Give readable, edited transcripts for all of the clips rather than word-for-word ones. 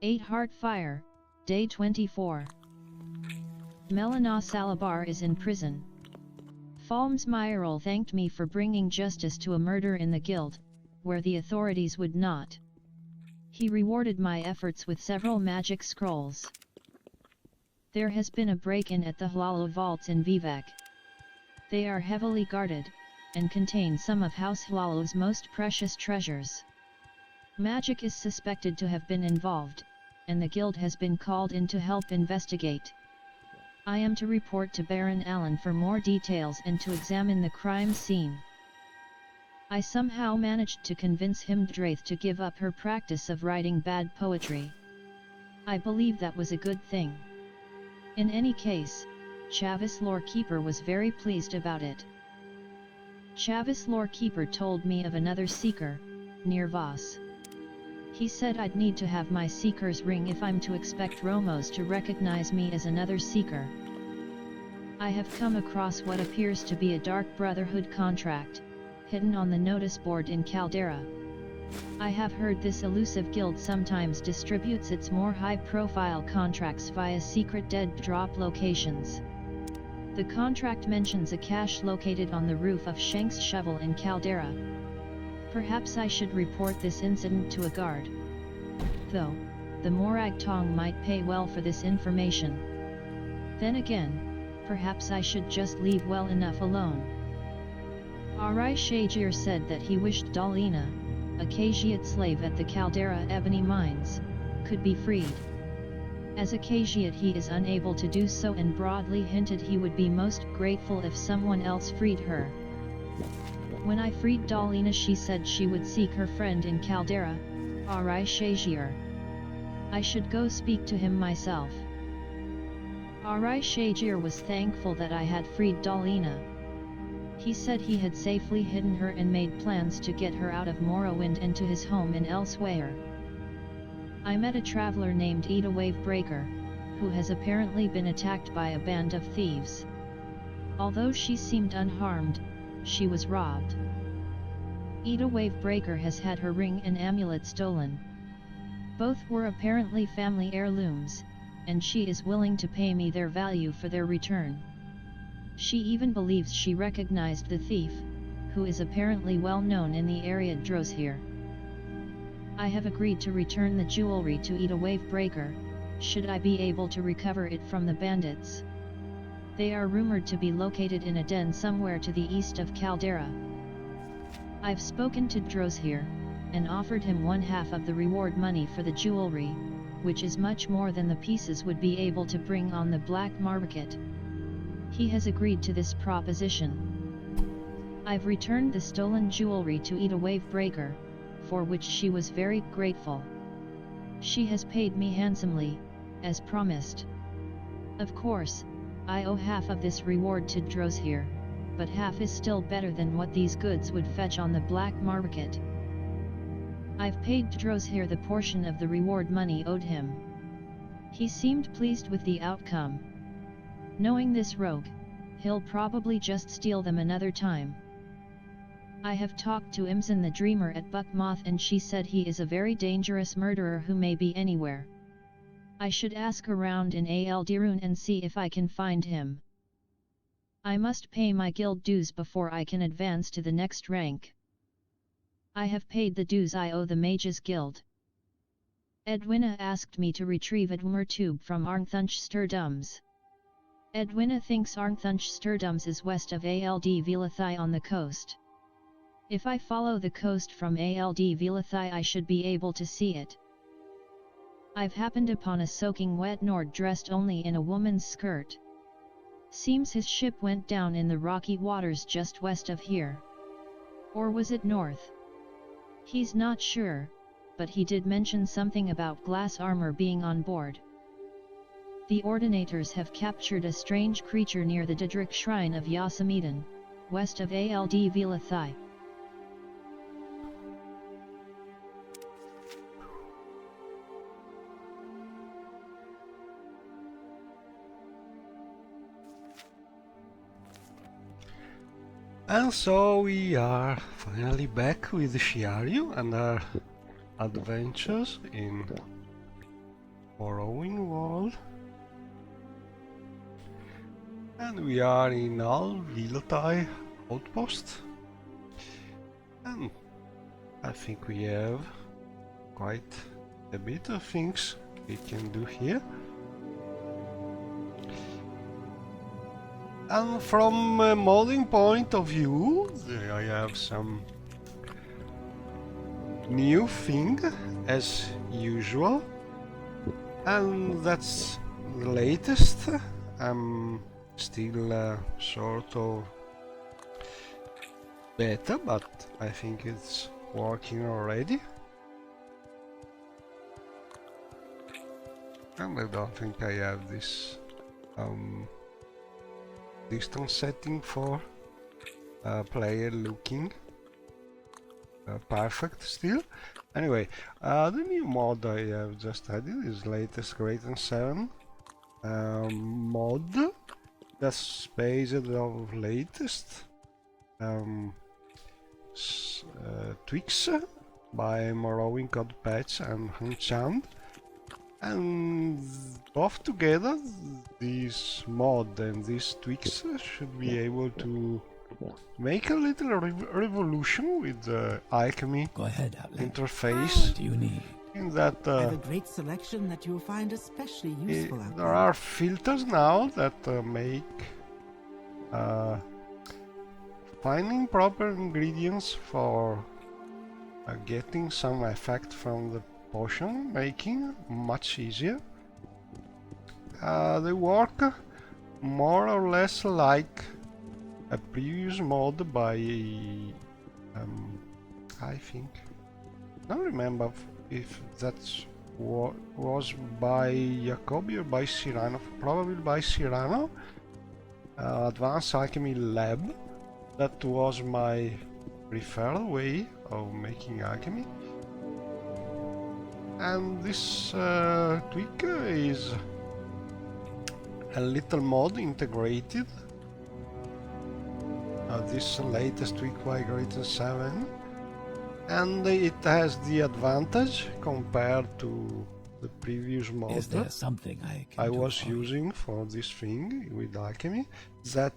8 Heart Fire, Day 24. Melina Salabar is in prison. Falmsmyril thanked me for bringing justice to a murder in the guild, where the authorities would not. He rewarded my efforts with several magic scrolls. There has been a break-in at the Hlalo vaults in Vivek. They are heavily guarded, and contain some of House Hlalo's most precious treasures. Magic is suspected to have been involved, and the guild has been called in to help investigate. I am to report to Baron Allen for more details and to examine the crime scene. I somehow managed to convince Himdraith to give up her practice of writing bad poetry. I believe that was a good thing. In any case, Chavis Lorekeeper was very pleased about it. Chavis Lorekeeper told me of another seeker, near Voss. He said I'd need to have my seeker's ring if I'm to expect Romos to recognize me as another seeker. I have come across what appears to be a Dark Brotherhood contract, hidden on the notice board in Caldera. I have heard this elusive guild sometimes distributes its more high-profile contracts via secret dead drop locations. The contract mentions a cache located on the roof of Shank's Shovel in Caldera. Perhaps I should report this incident to a guard. Though, the Morag Tong might pay well for this information. Then again, perhaps I should just leave well enough alone. Arai Shajir said that he wished Dalina, a Khajiit slave at the Caldera Ebony Mines, could be freed. As a Khajiit he is unable to do so and broadly hinted he would be most grateful if someone else freed her. When I freed Dalina she said she would seek her friend in Caldera, Arai Shajir. I should go speak to him myself. Arai Shajir was thankful that I had freed Dalina. He said he had safely hidden her and made plans to get her out of Morrowind and to his home in Elsewhere. I met a traveler named Ida Wavebreaker, who has apparently been attacked by a band of thieves. Although she seemed unharmed, she was robbed. Ida Wavebreaker has had her ring and amulet stolen. Both were apparently family heirlooms, and she is willing to pay me their value for their return. She even believes she recognized the thief, who is apparently well known in the area Droshir. I have agreed to return the jewelry to Ida Wavebreaker, should I be able to recover it from the bandits. They are rumored to be located in a den somewhere to the east of Caldera. I've spoken to Droshir, and offered him 1/2 of the reward money for the jewelry, which is much more than the pieces would be able to bring on the black market. He has agreed to this proposition. I've returned the stolen jewelry to Ida Wavebreaker, for which she was very grateful. She has paid me handsomely, as promised. Of course, I owe half of this reward to Droshir, but half is still better than what these goods would fetch on the black market. I've paid Droshir the portion of the reward money owed him. He seemed pleased with the outcome. Knowing this rogue, he'll probably just steal them another time. I have talked to Imzin the Dreamer at Buckmoth and she said he is a very dangerous murderer who may be anywhere. I should ask around in Aldirun and see if I can find him. I must pay my guild dues before I can advance to the next rank. I have paid the dues I owe the Mages Guild. Edwina asked me to retrieve Edwmer Tube from Arnthunch Sturdums. Edwina thinks Arnthunch Sturdums is west of Ald Vilathai on the coast. If I follow the coast from Ald Vilathai I should be able to see it. I've happened upon a soaking wet Nord dressed only in a woman's skirt. Seems his ship went down in the rocky waters just west of here. Or was it north? He's not sure, but he did mention something about glass armor being on board. The Ordinators have captured a strange creature near the Didrik Shrine of Yosemite, west of Ald Vilathai. And so we are finally back with Shiaryu and our adventures in Morrowind World. And we are in Al-Vilatai outpost. And I think we have quite a bit of things we can do here. And from a modding point of view, I have some new thing as usual, and that's the latest. I'm still sort of beta, but I think it's working already. And I don't think I have this distance setting for player looking perfect still. Anyway, the new mod I have just added is latest greater than 7 mod that's based on latest tweaks by Morrowind Code Patch and Enchant, and both together this mod and these tweaks should be able to make a little revolution with the alchemy interface. What do you need? In that I have a great selection that you'll find especially useful out there are filters now that make finding proper ingredients for getting some effect from the potion making much easier. They work more or less like a previous mod by I think, I don't remember if that's what was by Jacobi or by Cyrano, probably by Cyrano, Advanced Alchemy Lab. That was my preferred way of making alchemy. And this tweak is a little mod integrated. This latest tweak by Greater 7, and it has the advantage compared to the previous mod Is there something I was using for this thing with alchemy, that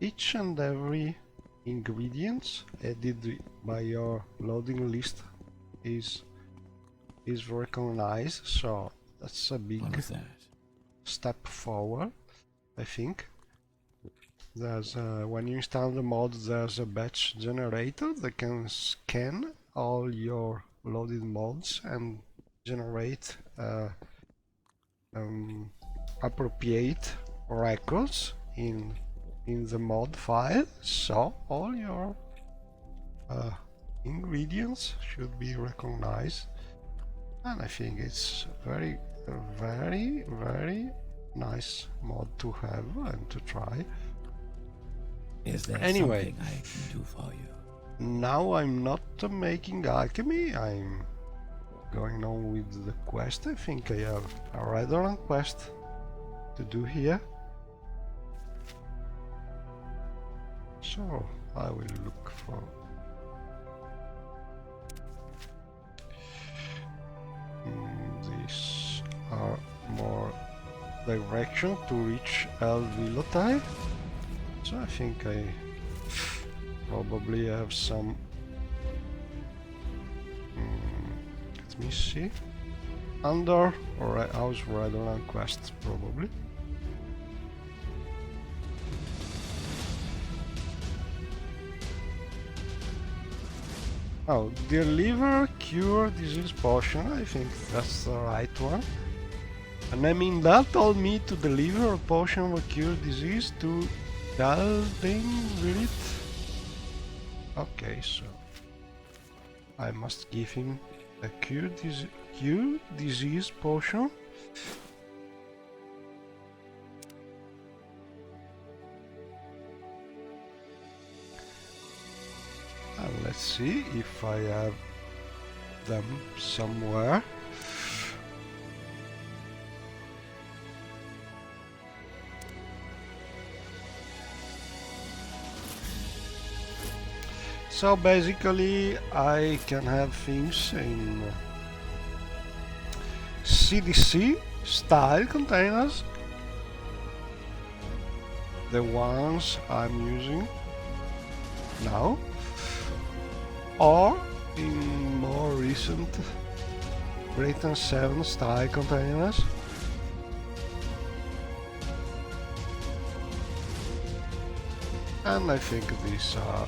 each and every ingredient added by your loading list is recognized, so that's a big step forward, I think. There's when you install the mod, there's a batch generator that can scan all your loaded mods and generate appropriate records in the mod file, so all your ingredients should be recognized, and I think it's very nice mod to have and to try. Is there anyway, something I can do for you? Now I'm not making alchemy, I'm going on with the quest. I think I have a rather long quest to do here, so I will look for these are more direction to reach El Vilotai. So I think I probably have some. Let me see. Under or House Redland quest probably. Oh, deliver cure disease potion. I think that's the right one. And I mean that told me to deliver a potion of cure disease to Daldenvirit. Okay, so I must give him a cure disease potion. And let's see if I have them somewhere. So basically I can have things in CDC style containers, the ones I'm using now, or in more recent Britain 7 style containers. And I think these are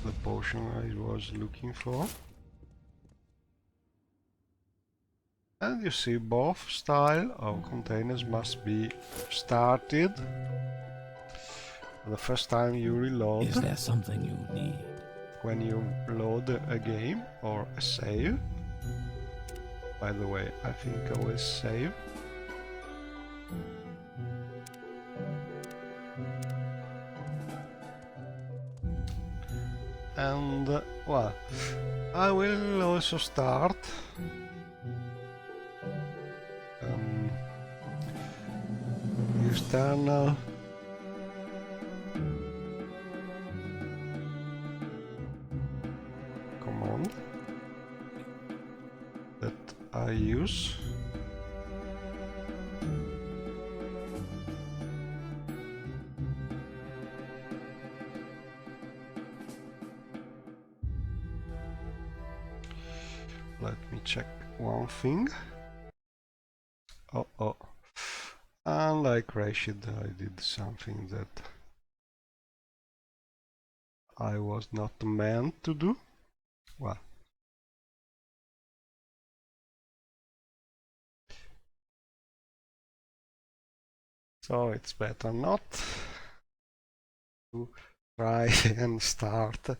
the potion I was looking for. And you see both style of containers must be started the first time you reload. Is there something you need? When you load a game or a save. By the way, I think I will save. And well, I will also start external command that I use. Let me check one thing. Oh. And I crashed. I did something that I was not meant to do. Well. So it's better not to try and start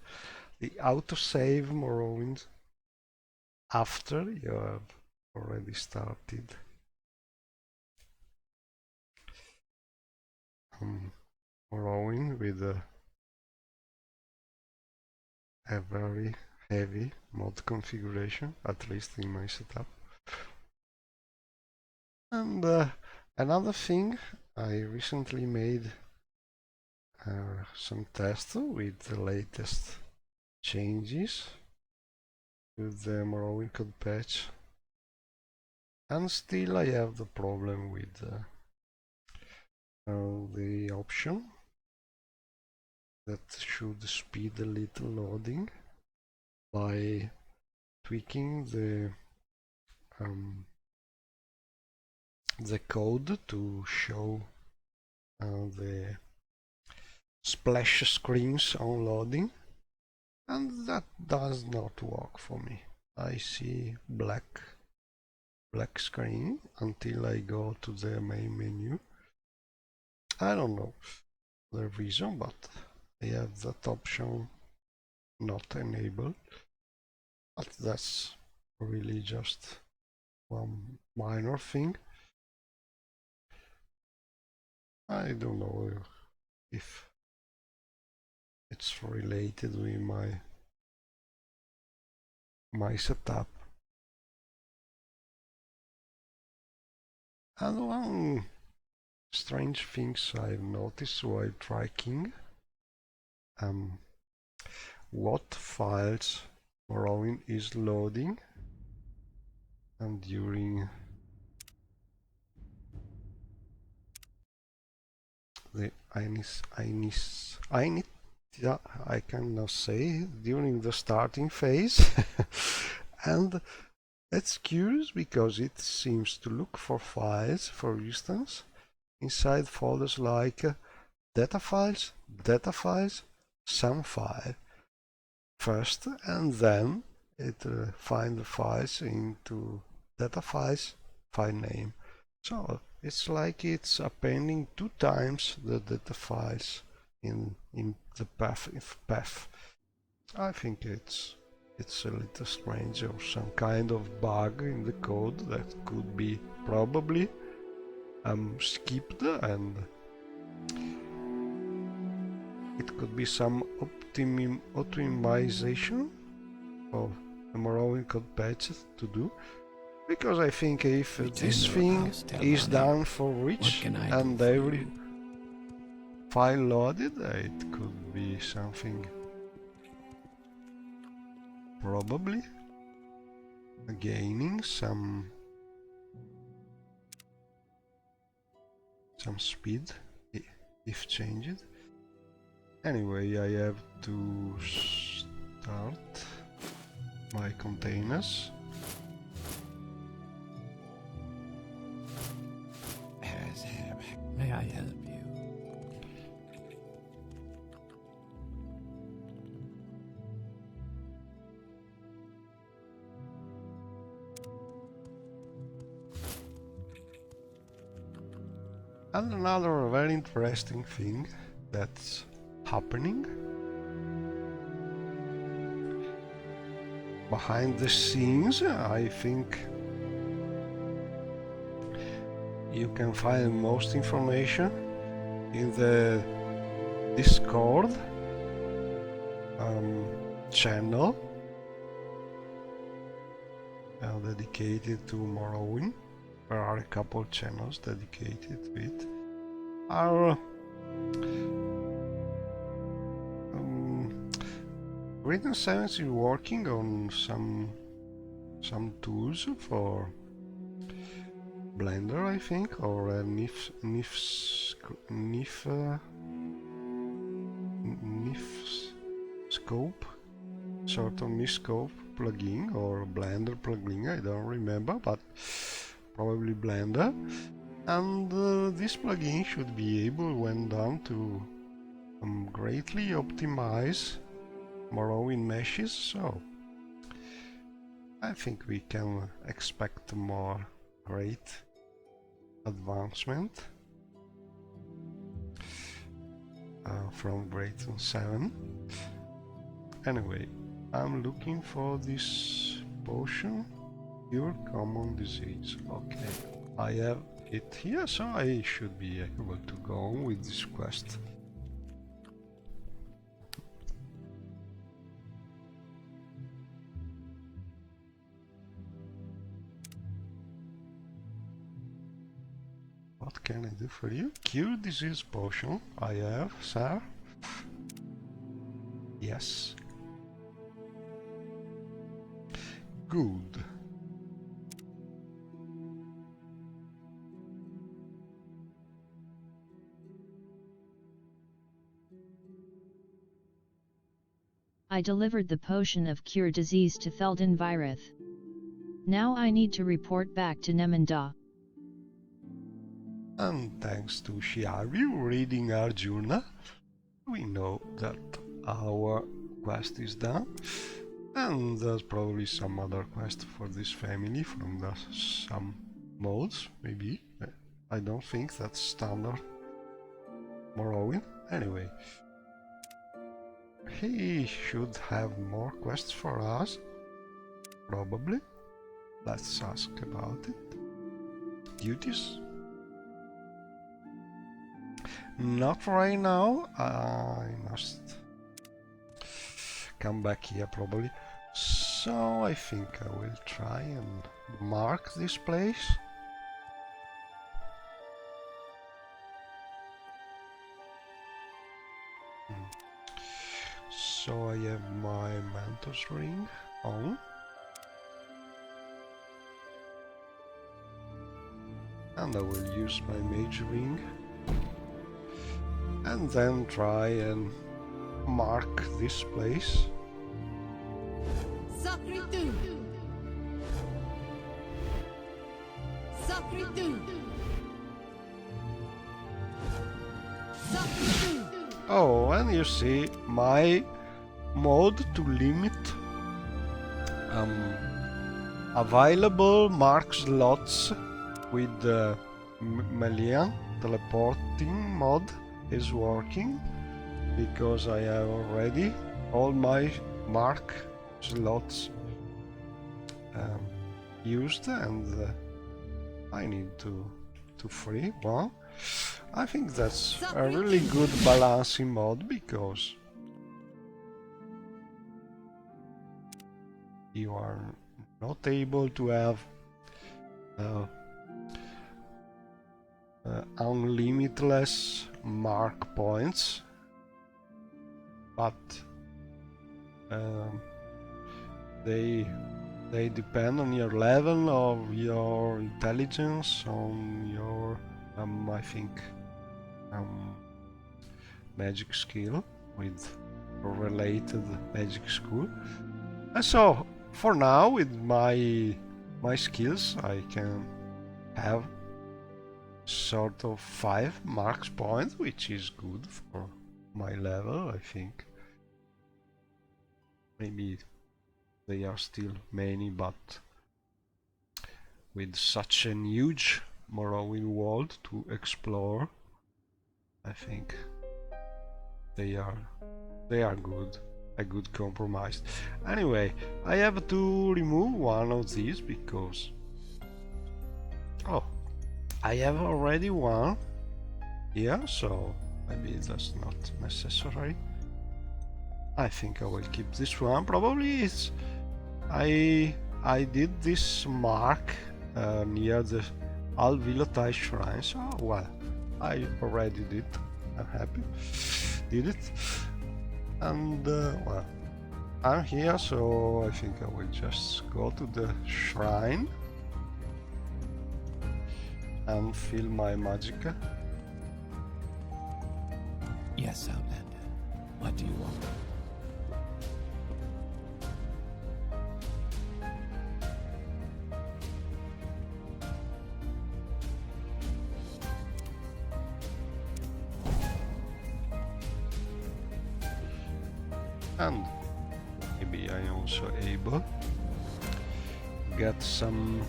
the autosave Morrowind after you have already started Morrowind with a very heavy mod configuration, at least in my setup. And another thing, I recently made some tests with the latest changes with the Morrowind code patch, and still I have the problem with the option that should speed a little loading by tweaking the code to show the splash screens on loading, and that does not work for me. I see black screen until I go to the main menu. I don't know the reason, but I have that option not enabled. But that's really just one minor thing. I don't know if it's related with my setup. And one strange things I've noticed while tracking what files Morrowind is loading, and during the I cannot say, during the starting phase. And that's curious because it seems to look for files, for instance, inside folders like data files, some file first, and then it finds the files into data files, file name. So it's like it's appending 2 times the data files in the path. I think it's a little strange, or some kind of bug in the code that could be probably skipped, and it could be some optimization of the Morrowind code patch to do. Because I think if this thing is done for each and every file loaded, it could be something probably gaining some speed if changed. Anyway, I have to start my containers. May I help you? And another very interesting thing that's happening behind the scenes, I think you can find most information in the Discord channel dedicated to Morrowind. There are a couple channels dedicated to it. Our Written Science is working on some tools for Blender, I think, or a NIF scope, sort of NIF scope plugin or Blender plugin, I don't remember, but probably Blender. And this plugin should be able, when done, to greatly optimize Morrowind meshes, so I think we can expect more great advancement from Written 7. Anyway, I'm looking for this potion, Cure Common Disease. Okay, I have it here, so I should be able to go on with this quest. What can I do for you? Cure disease potion. I have, sir. Yes. Good. I delivered the potion of cure disease to Theldin Virith. Now I need to report back to Nemanda. And thanks to Shiaru reading our journal, we know that our quest is done. And there's probably some other quest for this family from some modes, maybe. I don't think that's standard Morrowind. Anyway, he should have more quests for us, probably. Let's ask about it. Duties? Not right now. I must come back here probably. So I think I will try and mark this place. So I have my Mantos ring on. And I will use my Mage ring. And then try and mark this place. Oh, and you see my mode to limit available mark slots with the Melian teleporting mod is working, because I have already all my mark slots used, and I need to free one. I think that's a really good balancing mod, because you are not able to have unlimitless mark points, but they they depend on your level of your intelligence, on your, I think, magic skill with related magic school. And so, for now, with my skills, I can have sort of 5 marks points, which is good for my level, I think. Maybe they are still many, but with such a huge Morrowind World to explore, I think they are good. A good compromise. Anyway, I have to remove one of these because I have already one here, so maybe that's not necessary. I think I will keep this one. Probably it's I did this mark near the Al-Vilatai shrine, so well, I already did. I'm happy. Did it. And well, I'm here, so I think I will just go to the shrine and fill my magicka. Yes, Outlander. What do you want? And maybe I am also able to get some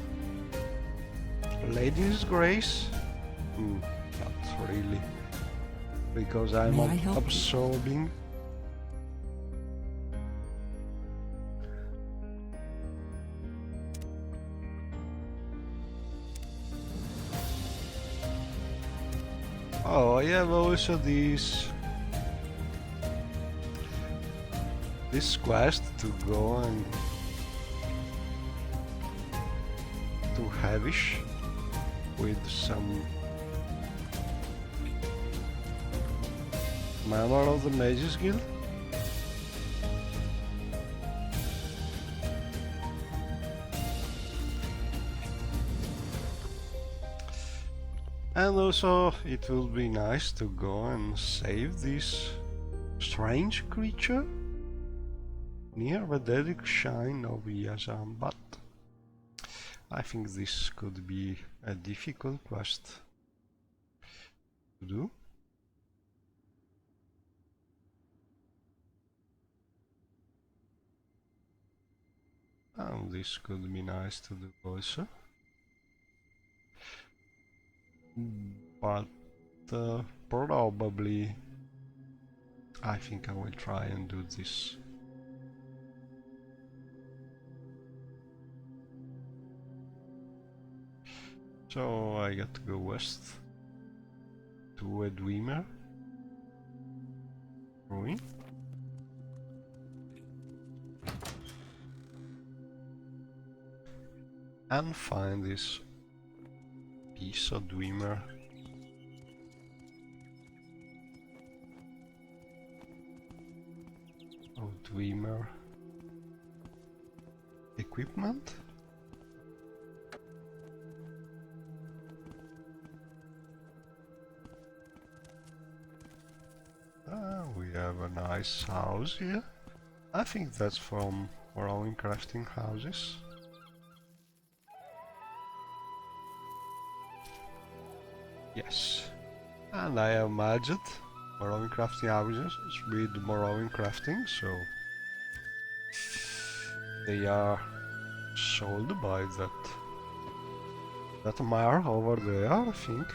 Lady's Grace. Not really, because I'm May I help you? absorbing. Oh, I have also this quest to go and to Havish with some member of the Mages Guild. And also it will be nice to go and save this strange creature near the Dedic Shrine of Yazam, but I think this could be a difficult quest to do. And this could be nice to do also. But probably I think I will try and do this. So I got to go west to a Dwemer ruin. And find this piece of Dwemer. Dwemer equipment. We have a nice house here. I think that's from Morrowind crafting houses. Yes. And I have merged Morrowind crafting houses with Morrowind crafting, so they are sold by that mare over there, I think.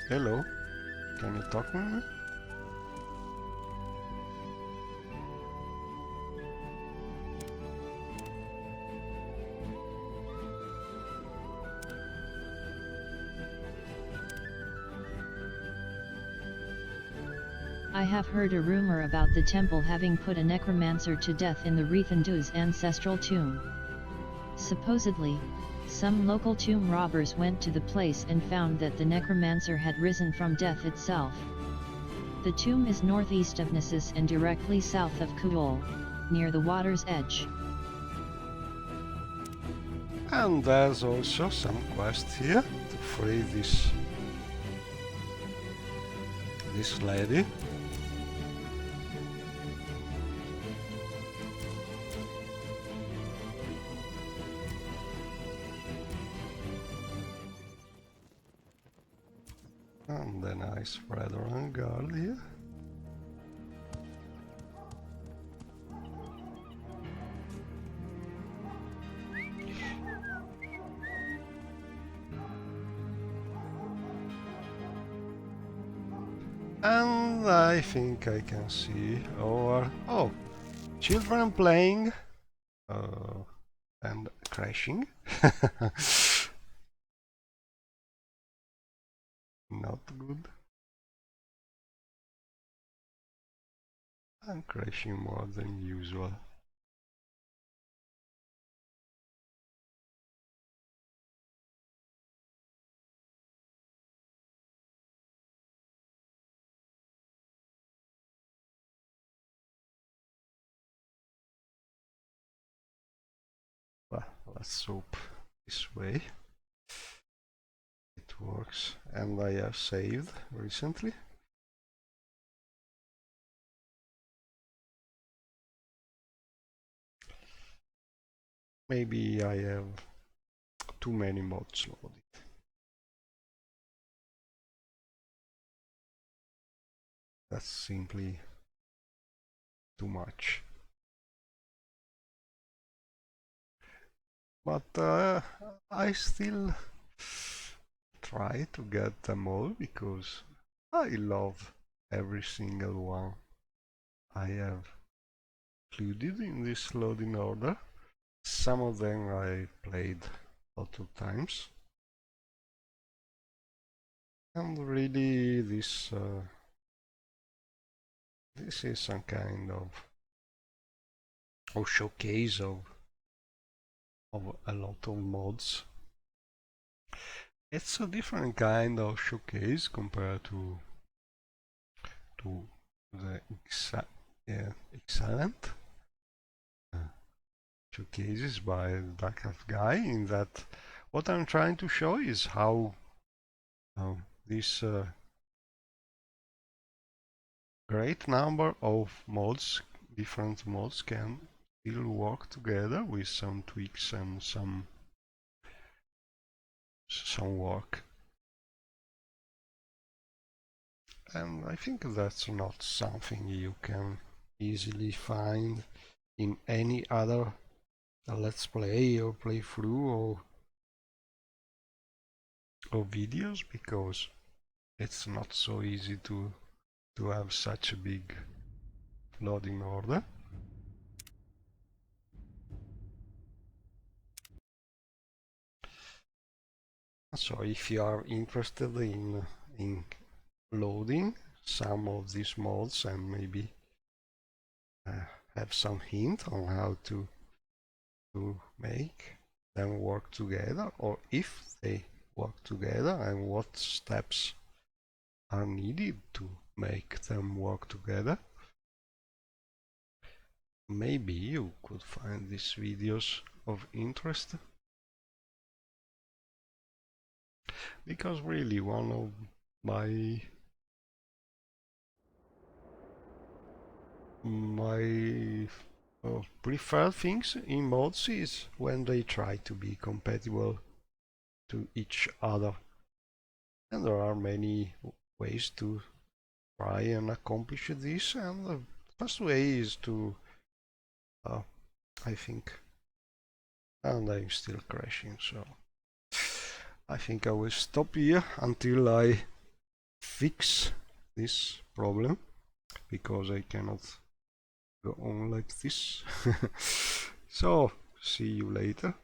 Hello, can you talk with me? I have heard a rumor about the temple having put a necromancer to death in the Rethandu's ancestral tomb. Supposedly, Some local tomb robbers went to the place and found that the necromancer had risen from death itself. The tomb is northeast of Nessus and directly south of Kuol, near the water's edge. And there's also some quest here to free this lady. And a nice Fredron guard here. And I think I can see our children playing and crashing. Not good. I'm crashing more than usual. Well, let's hope this way it works. And I have saved recently. Maybe I have too many mods loaded. That's simply too much. But I still try to get them all because I love every single one I have included in this loading order. Some of them I played a lot of times. And really this is some kind of showcase of a lot of mods. It's a different kind of showcase compared to the excellent showcases by that guy, in that what I'm trying to show is how this great number of mods, different mods, can still work together with some tweaks and some work. And I think that's not something you can easily find in any other let's play or playthrough or videos, because it's not so easy to have such a big loading order. So if you are interested in loading some of these mods and maybe have some hint on how to make them work together, or if they work together and what steps are needed to make them work together, maybe you could find these videos of interest. Because really one of my preferred things in mods is when they try to be compatible to each other. And there are many ways to try and accomplish this, and the first way is to I think, and I'm still crashing, so I think I will stop here until I fix this problem, because I cannot go on like this. So see you later.